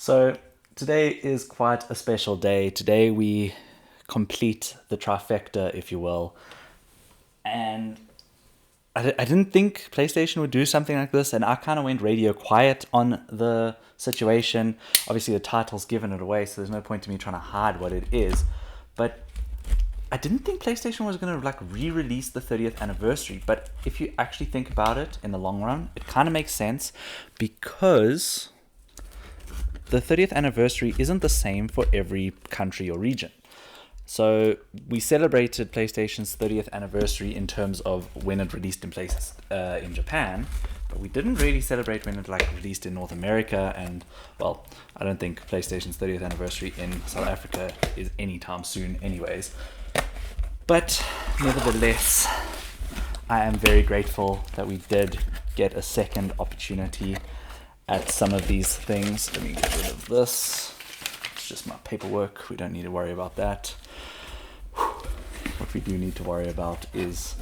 So today is quite a special day. Today we complete the trifecta, if you will. And I didn't think PlayStation would do something like this, and I kind of went radio quiet on the situation. Obviously, the title's given it away, so there's no point to me trying to hide what it is. But I didn't think PlayStation was going to re-release the 30th anniversary. But if you actually think about it in the long run, it kind of makes sense because the 30th anniversary isn't the same for every country or region. So we celebrated PlayStation's 30th anniversary in terms of when it released in places in Japan, but we didn't really celebrate when it released in North America. And well, I don't think PlayStation's 30th anniversary in South Africa is anytime soon anyways. But nevertheless, I am very grateful that we did get a second opportunity at some of these things. Let me get rid of this. It's just my paperwork. We don't need to worry about that. What we do need to worry about is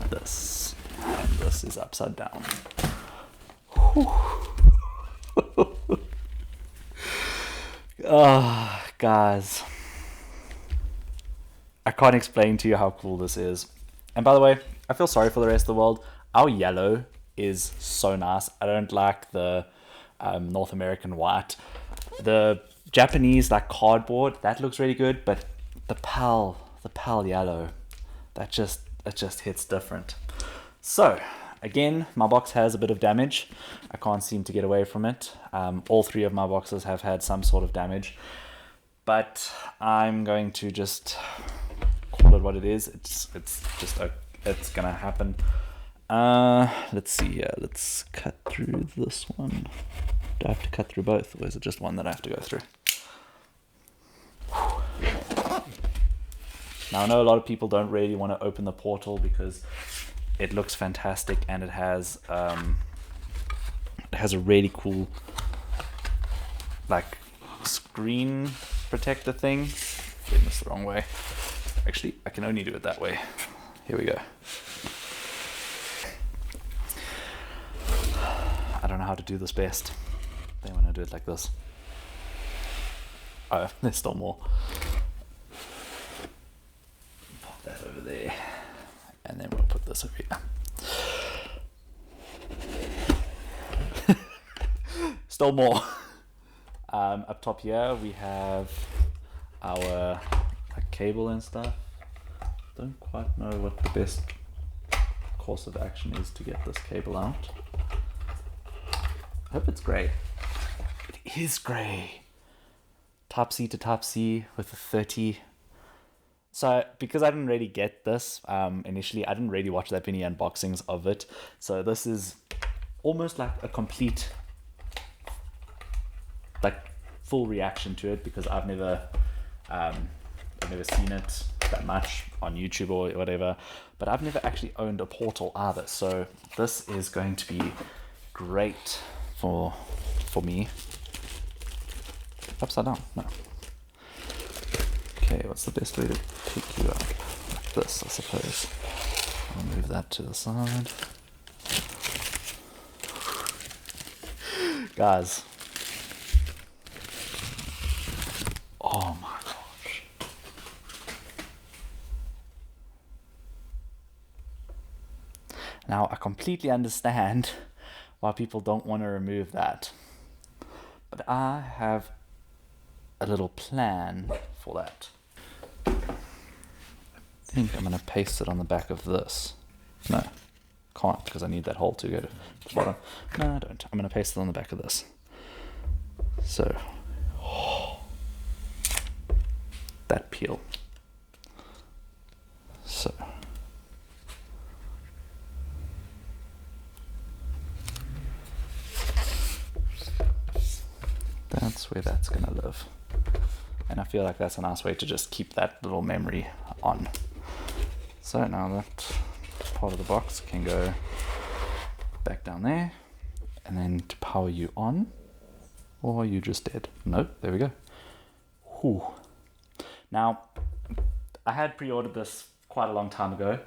this. And this is upside down. Guys. I can't explain to you how cool this is. And by the way, I feel sorry for the rest of the world. Our yellow is so nice. I don't like the North American white. The Japanese cardboard, that looks really good, but the PAL yellow, it just hits different. So again, my box has a bit of damage. I can't seem to get away from it. All three of my boxes have had some sort of damage, but I'm going to just call it what it is. It's gonna happen. Let's see here. Let's cut through this one. Do I have to cut through both, or is it just one that I have to go through? Now, I know a lot of people don't really want to open the portal because it looks fantastic and it has a really cool screen protector thing. Doing this the wrong way. Actually, I can only do it that way. Here we go. I don't know how to do this best. Then when I do it like this. Oh, there's still more. Pop that over there. And then we'll put this over here. Still more. Up top here we have our cable and stuff. Don't quite know what the best course of action is to get this cable out. I hope it's grey. It is grey. Type C to Type C with a 30. So because I didn't really get this initially, I didn't really watch that many unboxings of it. So this is almost like a complete full reaction to it, because I've never seen it that much on YouTube or whatever, but I've never actually owned a portal either. So this is going to be great for me. Upside down? No. Okay, what's the best way to pick you up? Like this, I suppose. I'll move that to the side. Guys. Oh my gosh. Now, I completely understand why people don't want to remove that. But I have a little plan for that. I think I'm going to paste it on the back of this. No, can't, because I need that hole to go to the bottom. No, I don't. I'm going to paste it on the back of this. So, that peel. So, that's where that's going to live. And I feel like that's a nice way to just keep that little memory on. So now that part of the box can go back down there. And then to power you on. Or are you just dead? Nope, there we go. Whew. Now, I had pre-ordered this quite a long time ago.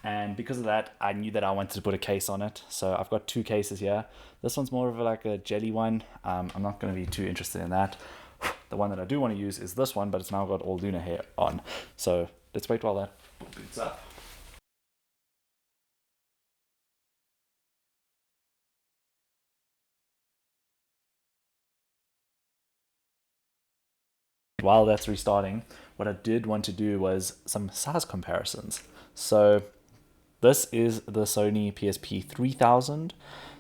And because of that, I knew that I wanted to put a case on it. So I've got 2 cases here. This one's more of like a jelly one. I'm not going to be too interested in that. The one that I do want to use is this one, but it's now got all Luna hair on. So let's wait while that boots up. While that's restarting, what I did want to do was some size comparisons. So this is the Sony PSP 3000.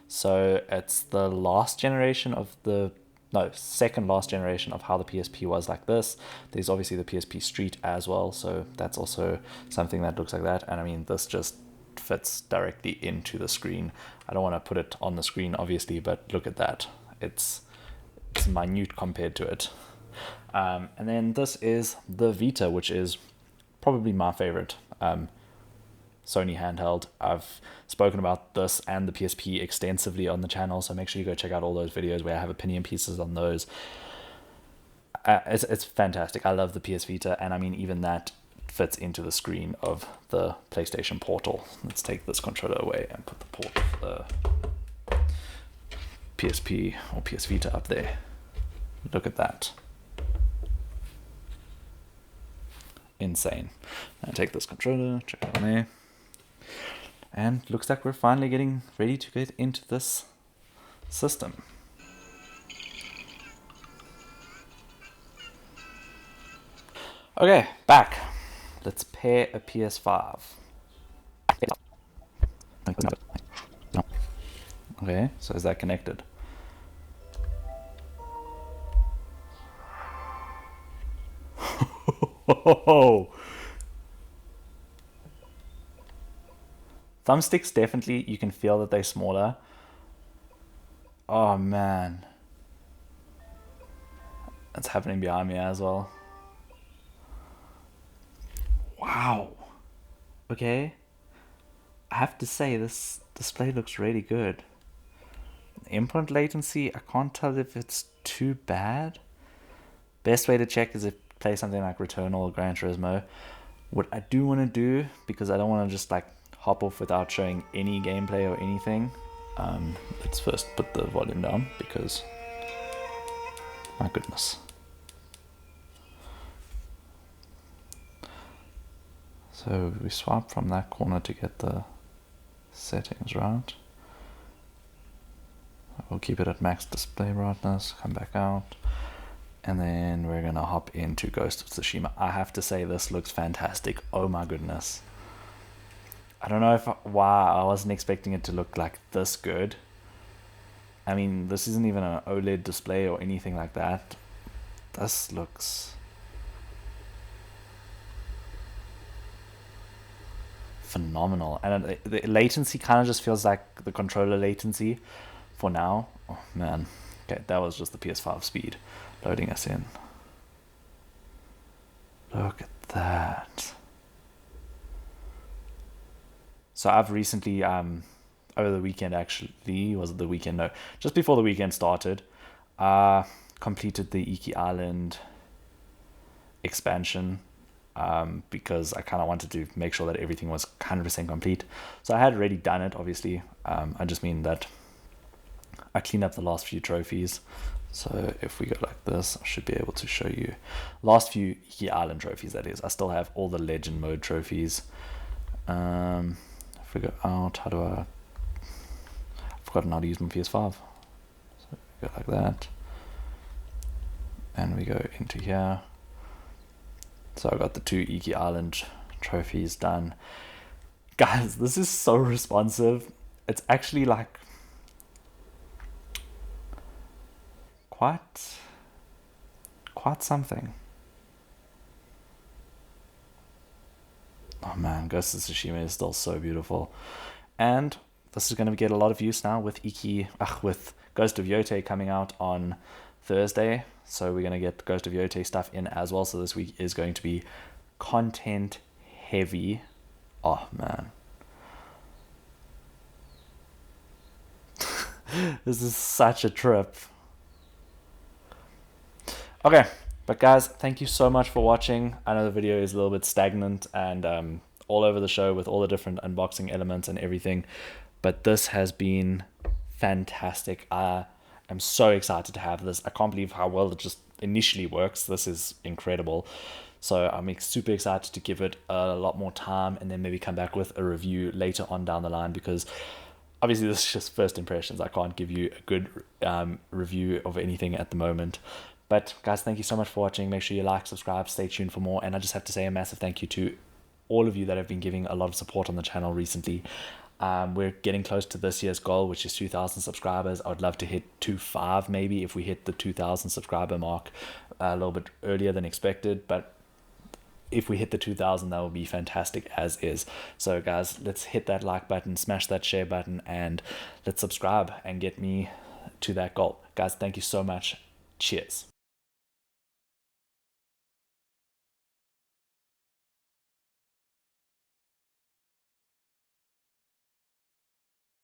So it's the last generation of the, no, second last generation of how the PSP was like this. There's obviously the PSP Street as well. So that's also something that looks like that. And I mean, this just fits directly into the screen. I don't want to put it on the screen, obviously, but look at that. It's minute compared to it. And then this is the Vita, which is probably my favorite Sony handheld. I've spoken about this and the PSP extensively on the channel, so make sure you go check out all those videos where I have opinion pieces on those. It's fantastic. I love the PS Vita, and I mean, even that fits into the screen of the PlayStation Portal. Let's take this controller away and put the port of the PSP or PS Vita up there. Look at that. Insane. Now take this controller, check it on there. And looks like we're finally getting ready to get into this system. Okay, back. Let's pair a PS5. Okay, so is that connected? Oh. Thumbsticks, definitely, you can feel that they're smaller. Oh man. That's happening behind me as well. Wow. Okay. I have to say, this display looks really good. Input latency, I can't tell if it's too bad. Best way to check is if play something like Returnal or Gran Turismo. What I do want to do, because I don't want to just like hop off without showing any gameplay or anything, let's first put the volume down, because my goodness. So we swipe from that corner to get the settings right. We'll keep it at max display brightness, come back out, and then we're gonna hop into Ghost of Tsushima. I have to say, this looks fantastic. Oh my goodness. I don't know why I wasn't expecting it to look like this good. I mean, this isn't even an OLED display or anything like that. This looks phenomenal. And the latency kind of just feels like the controller latency for now. Oh man. Okay, that was just the PS5 speed loading us in. Look at that. So I've recently, over the weekend actually, was it the weekend? No, just before the weekend started, completed the Iki Island expansion, because I kind of wanted to make sure that everything was 100% complete. So I had already done it, obviously. I just mean that I cleaned up the last few trophies. So if we go like this, I should be able to show you last few Iki Island trophies, that is. I still have all the legend mode trophies. If we go out, how do I've forgotten how to use my PS5. So we go like that. And we go into here. So I got the 2 Iki Island trophies done. Guys, this is so responsive. It's actually like quite something. Oh man, Ghost of Tsushima is still so beautiful. And this is going to get a lot of use now with with Ghost of Yotei coming out on Thursday. So we're going to get Ghost of Yotei stuff in as well. So this week is going to be content heavy. Oh man. This is such a trip. Okay, but guys, thank you so much for watching. I know the video is a little bit stagnant and all over the show with all the different unboxing elements and everything. But this has been fantastic. I am so excited to have this. I can't believe how well it just initially works. This is incredible. So I'm super excited to give it a lot more time and then maybe come back with a review later on down the line, because obviously this is just first impressions. I can't give you a good review of anything at the moment. But guys, thank you so much for watching. Make sure you like, subscribe, stay tuned for more. And I just have to say a massive thank you to all of you that have been giving a lot of support on the channel recently. We're getting close to this year's goal, which is 2,000 subscribers. I would love to hit 2.5 maybe if we hit the 2,000 subscriber mark a little bit earlier than expected. But if we hit the 2,000, that will be fantastic as is. So guys, let's hit that like button, smash that share button, and let's subscribe and get me to that goal. Guys, thank you so much. Cheers.